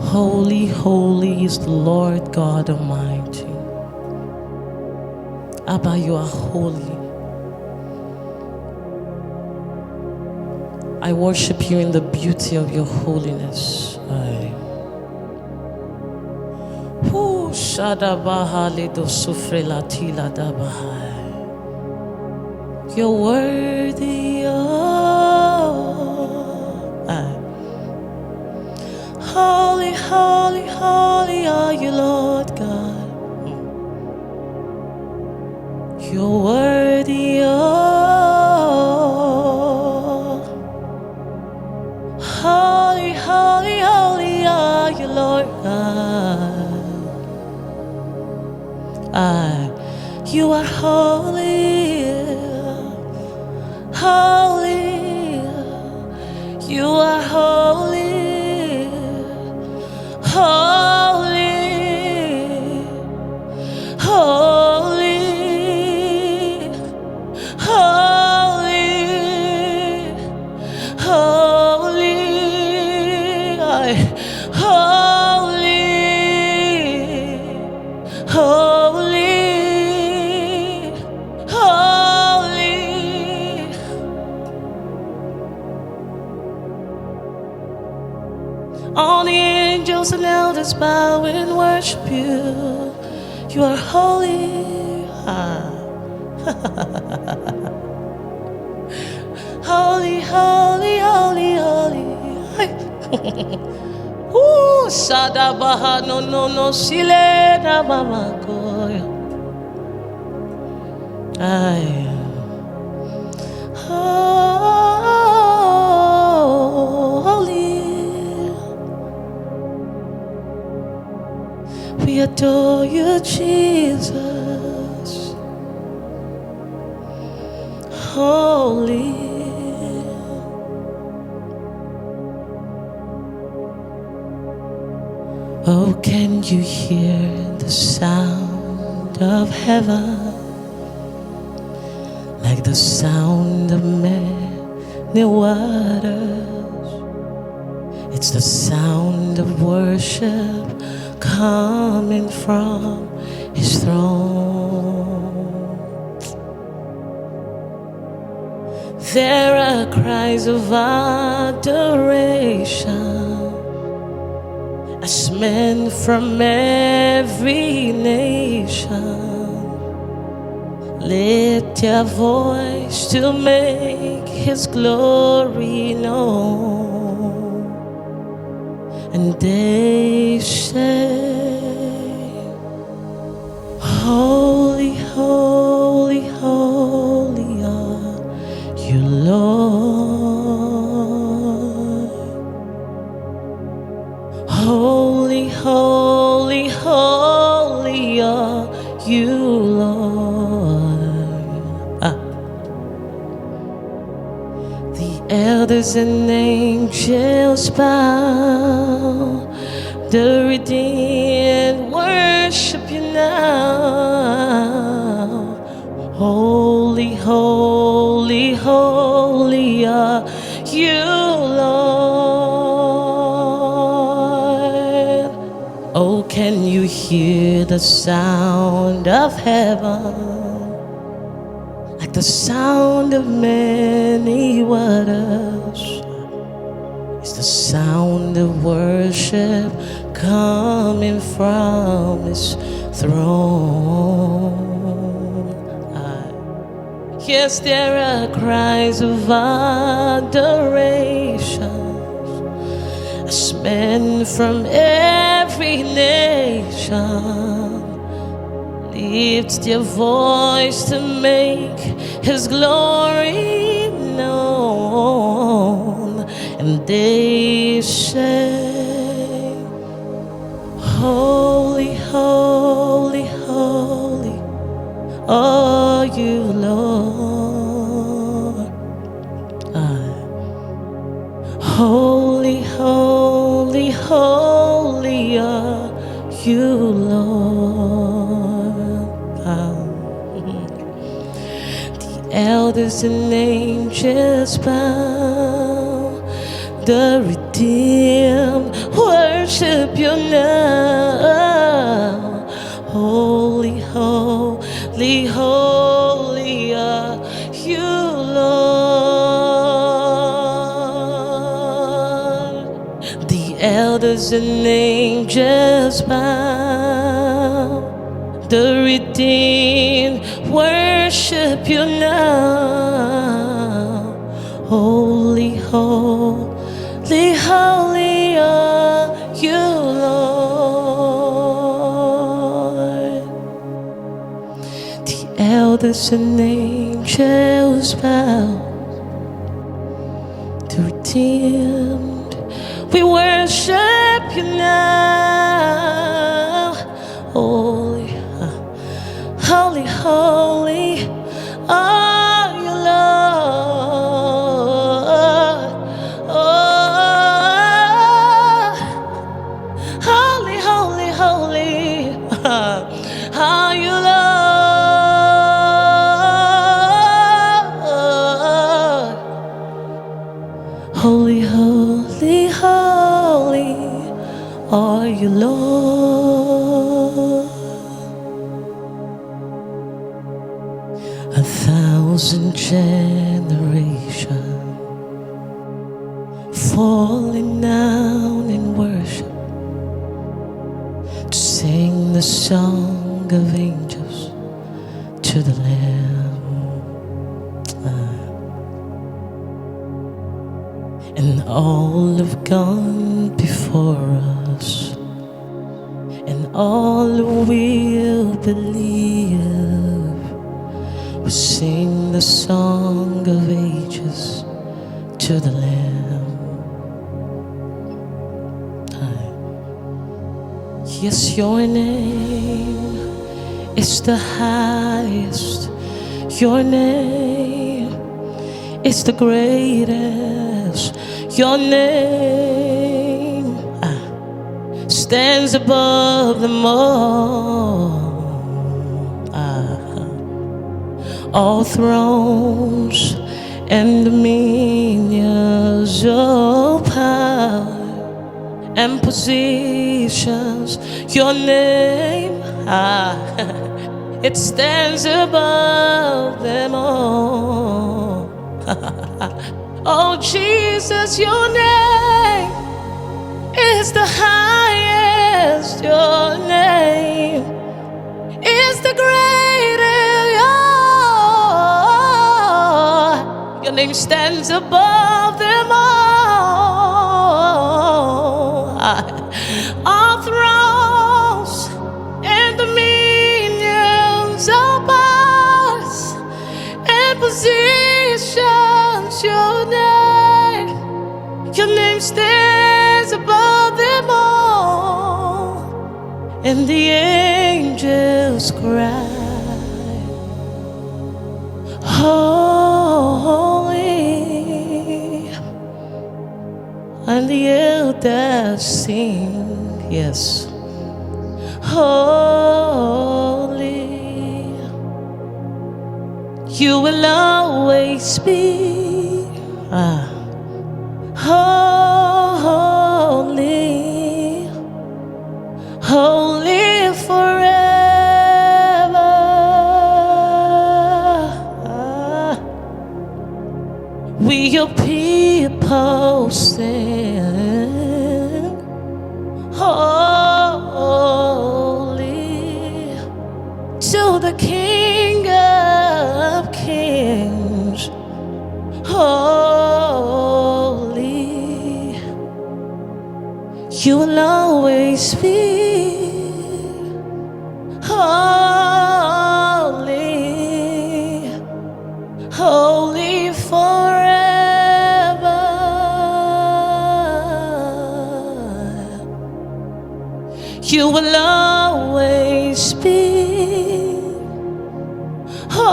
Holy, holy is the Lord God Almighty. Abba, you are holy. I worship you in the beauty of your holiness. You're worthy holy, holy, holy are you, Lord God. You're worthy holy, holy, holy are you, Lord God. You are holy, holy. You are holy, holy, holy, holy, holy, holy, holy, holy. All the angels and elders bow and worship you. You are holy. Holy, holy, holy, holy. Ooh, Sadabaha no no no silena mamakoya. Holy. We adore you, Jesus. Holy. Oh, can you hear the sound of heaven? Like the sound of many waters. It's the sound of worship coming from his throne. There are cries of adoration as men from every nation lift their voice to make his glory known. And they say, holy, holy, holy are you, Lord. Holy, holy, holy are you, Lord. The elders and angels bow, the redeemed worship you now. Holy, holy, holy are you, Lord. Oh, can you hear the sound of heaven? Like the sound of many waters. It's the sound of worship coming from his throne. Yes, there are cries of adoration as men from every nation lift their voice to make his glory known. And they say, holy, holy, holy are you, Lord. Holy, holy, holy are you, Lord. The elders and angels bow, The redeemed worship you now. Holy, holy, holy are you, Lord. The elders and angels bow. The redeemed worship you now. Holy, holy, holy are you, Lord. The elders and angels bow. The redeemed, we worship you now. Holy, holy, holy are you, Lord. Oh, holy, holy, holy are you, Lord. Holy, holy, holy are you, Lord. 1,000 generations falling down in worship to sing the song of angels to the Lamb. And all have gone before us, and all who will believe will sing the song of ages to the Lamb. Yes, your name is the highest. Your name is the greatest. Your name stands above them all thrones and dominions, all power and positions. Your name, it stands above them all. Oh Jesus, your name is the highest. Your name is the greatest. Your name stands above them all thrones and dominions, all powers and positions. Your name stands above them all, and the angels cry, holy, and the elders sing, yes, holy. You will always be holy, holy forever. We your people sing, holy to the King of Kings. Holy, you will always be holy, holy forever. You will always be holy,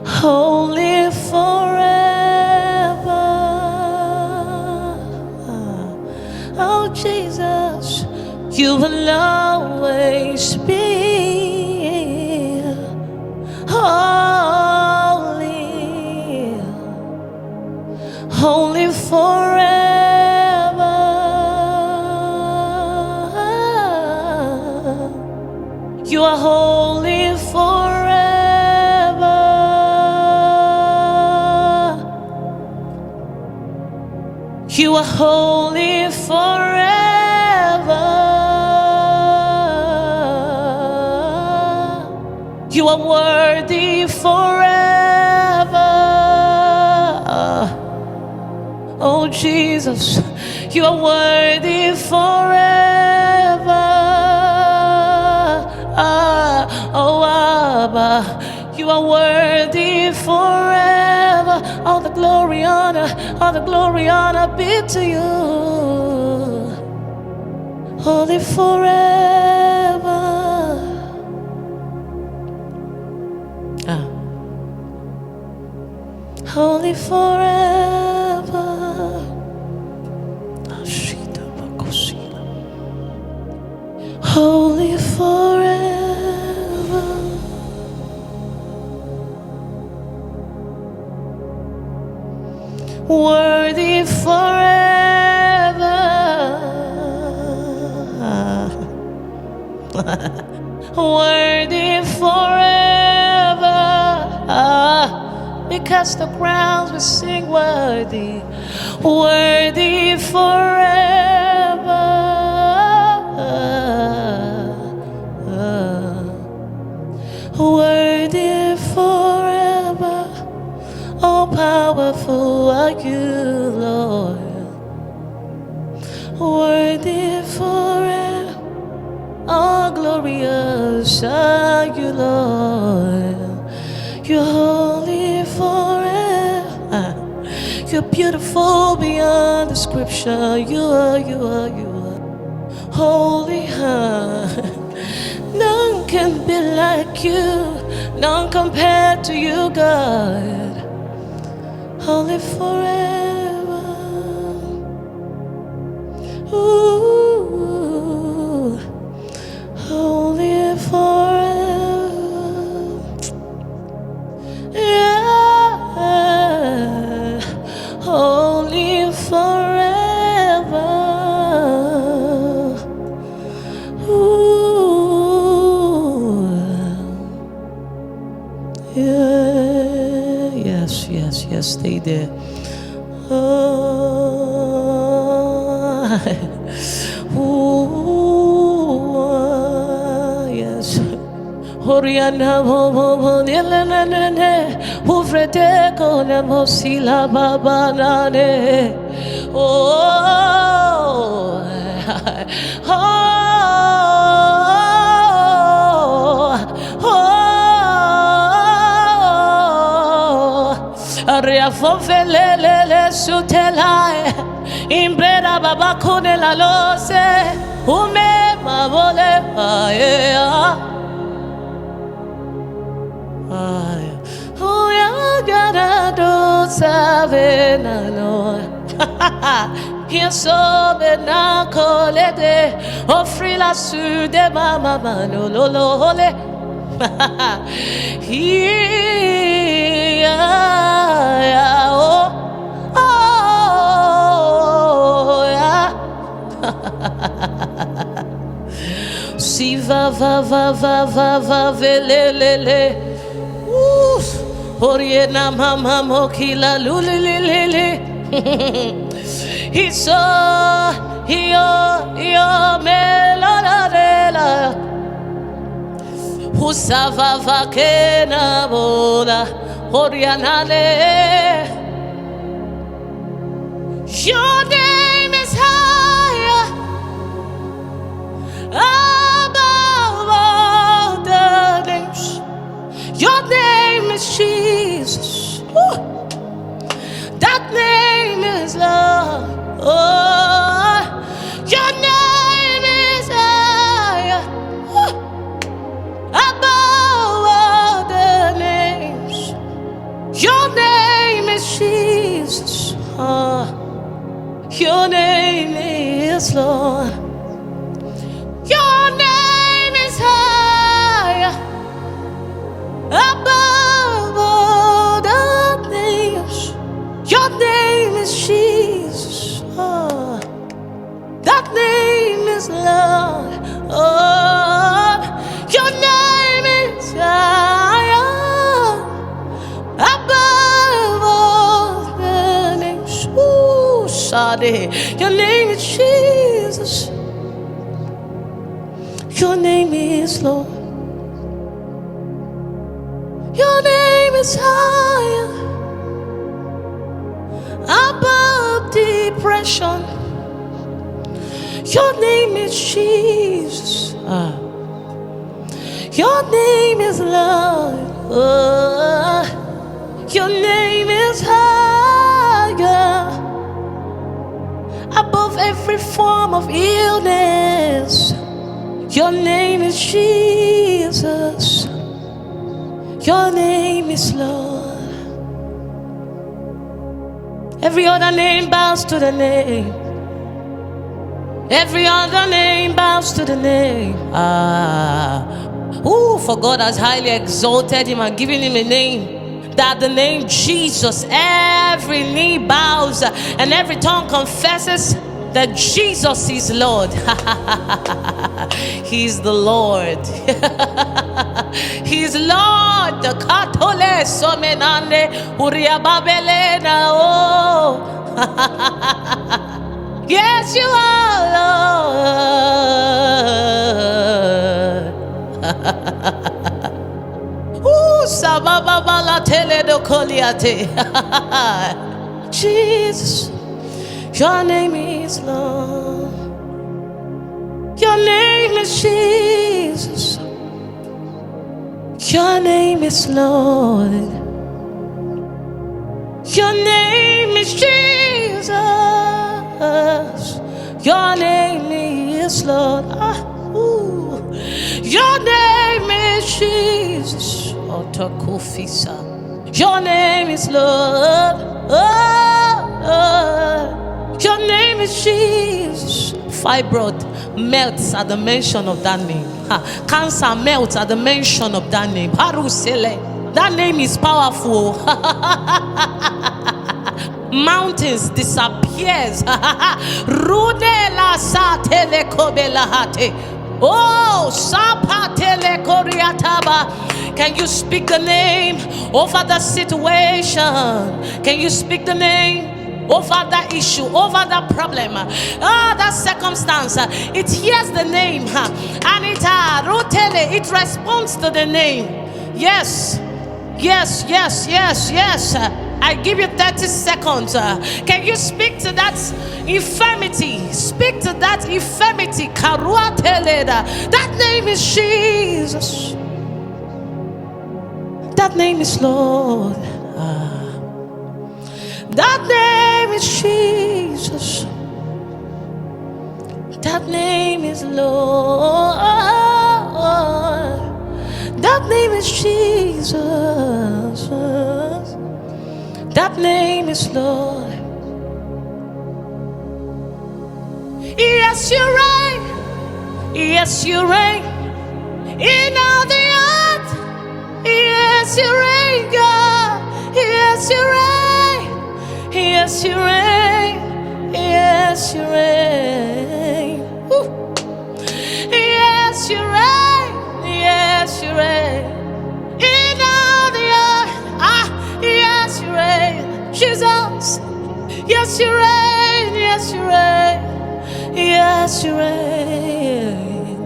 holy forever. Oh Jesus, you will always be holy, holy forever. You are holy forever. You are holy forever. You are worthy forever. Oh Jesus, you are worthy forever. Oh Abba, you are worthy forever. All the glory, honor be to you. Holy forever. Holy forever. Holy forever. Worthy forever. Worthy forever. Because the crowns will sing worthy. Worthy forever. Worthy forever. All powerful are you, Lord. Worthy forever. All glorious are you, Lord. You're holy forever. You're beautiful beyond description. You are holy. None can be like you, none compared to you, God. Holy forever. Ooh, holy forever. Yeah, holy forever. Ooh, yeah, yes, stay there. Ooh, yes. Oriana bobo nelene uvrete kone mosila babanane. Oh, Aria fonfelele sutelai imbrera baba kone la lose ume mabole aea. Oh, ya gana do savena no. Hier so bena kolede offri la su de mama mano lolo hole. Si va velele. Oriena mama mokila lulilili. Hiso io melanadela. Usava vakena bola Orianale. Your name is higher above all the names. Your name is Jesus. Ooh. That name is love. Oh, your name is higher above all the names. Your name is Jesus. Oh, your name is Lord. Your name is higher above all the names. Your name is Your name is Jesus. Your name is Lord. Your name is higher above depression. Your name is Jesus. Your name is love. Your name is higher above every form of illness. Your name is Jesus. Your name is Lord. Every other name bows to the name. Every other name bows to the name. For God has highly exalted him and given him a name, that the name Jesus, every knee bows and every tongue confesses that Jesus is Lord. He's the Lord. He's Lord. The Katole Somenande Uriababelena. Oh. Yes, you are Lord. Sababala teledo koliate. Jesus, your name is Lord. Your name is Jesus. Your name is Lord. Your name is Jesus. Your name is Lord. Your name is Jesus. Your name is Lord. Your name is Jesus. Fibroid melts at the mention of that name. Cancer melts at the mention of that name. That name is powerful. Mountains disappears. Oh, sapatele koriataba. Can you speak the name over the situation? Can you speak the name over that issue, over that problem, that circumstance? It hears the name, and it responds to the name. Yes, yes, yes, yes, yes. I give you 30 seconds. Can you speak to that infirmity? Speak to that infirmity. That name is Jesus. That name is Lord. That name is Jesus. That name is Lord. That name is Jesus. That name is Lord. Yes, you reign. Yes, you reign in all the earth. Yes, you reign, God. Yes, you reign. Yes, you reign. Yes, you reign. Woo. Yes, you reign. Yes, you reign in all the earth. Yes, you reign, Jesus. Yes, you reign. Yes, you reign. Yes, you reign.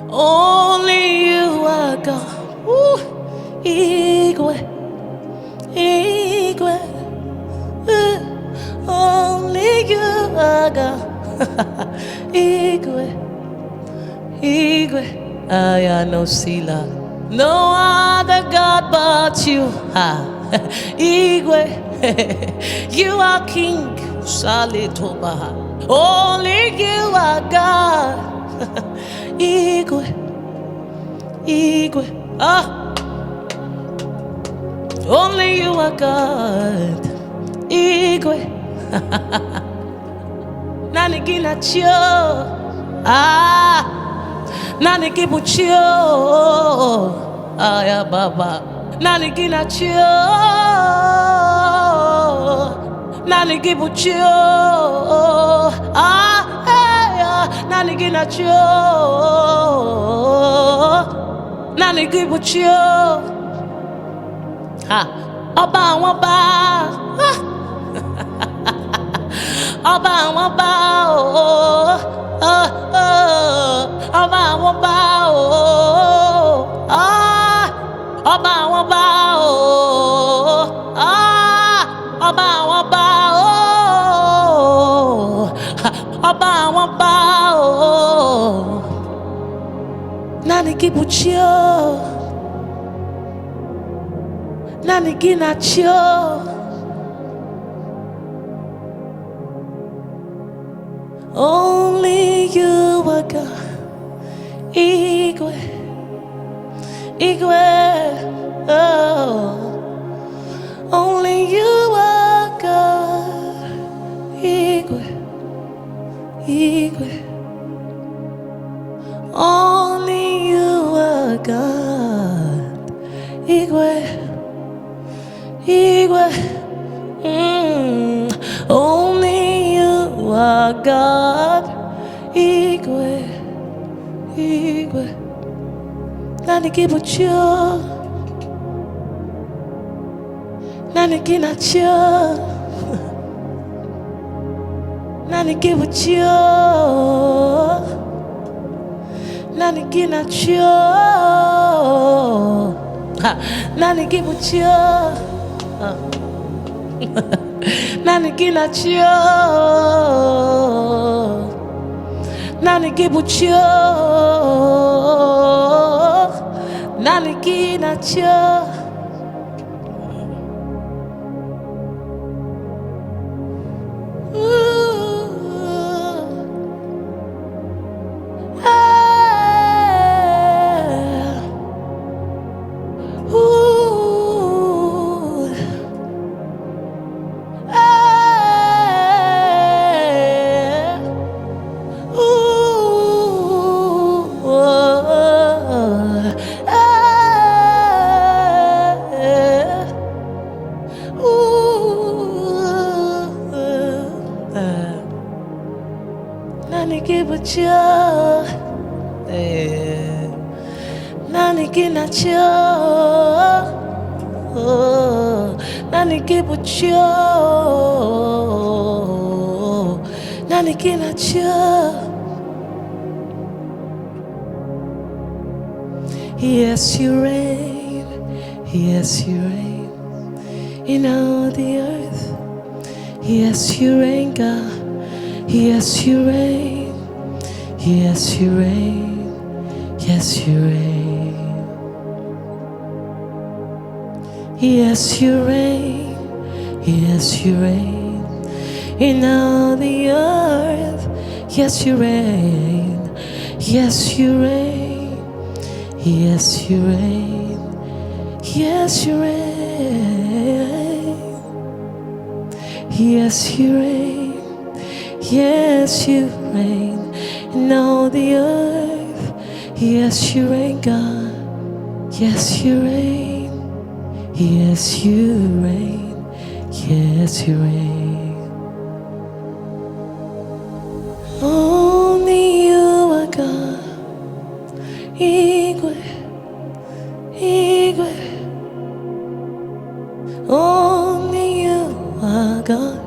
Only you are God. Igwe, Igwe. Only you are God. Igwe, Igwe. I no sila. No other God but you. Igwe, you are King. Salitoba. Only you are God. Igwe, Igwe. Only you are God. Igwe. Nanigina chio. Nanigibu chio. Aya baba. Nanigina chio. Nanigibu chio. Nanigina chio. Nanigibu chio. Oba waba. ọba àwọn bá o, ọba àwọn bá o, ọba àwọn bá o, ọba àwọn bá o, ọba àwọn bá o. Nani kibuchio, nani ginachio. Only you are God. Igwe, Igwe, oh. Only you are God. Igwe, Igwe. Only you are God. Igwe, Igwe. Only you are God. Igwe, Igwe. Nani kibuchio, nani kinachio, nani kibuchio, nani kinachio, nani kibuchio, nani kinachio, nani kibuchio, nani kinachio. Nani kibuchio, nani kinachio, nani kibuchio, nani kinachio. Yes, you reign, yes, you reign in all the earth. Yes, you reign, God. Yes, you reign. Yes, you reign. Yes, you reign. Yes, you reign. Yes, you reign in all the earth. Yes, you reign. Yes, you reign. Yes, you reign. Yes, you reign. Yes, you reign. Yes, you reign in all the earth. Yes, you reign, God. Yes, you reign. Yes, you reign. Yes, you reign. Only you are God. Igwe, Igwe. Only you are God.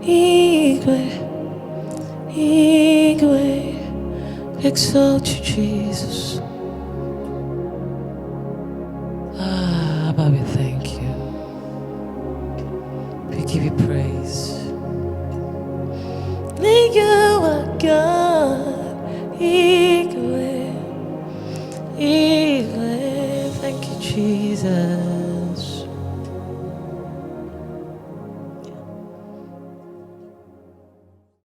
Igwe, Igwe. Exalt you, Jesus. Abba, we thank you. We give you praise. You are God. Igwe, Igwe. Thank you, Jesus.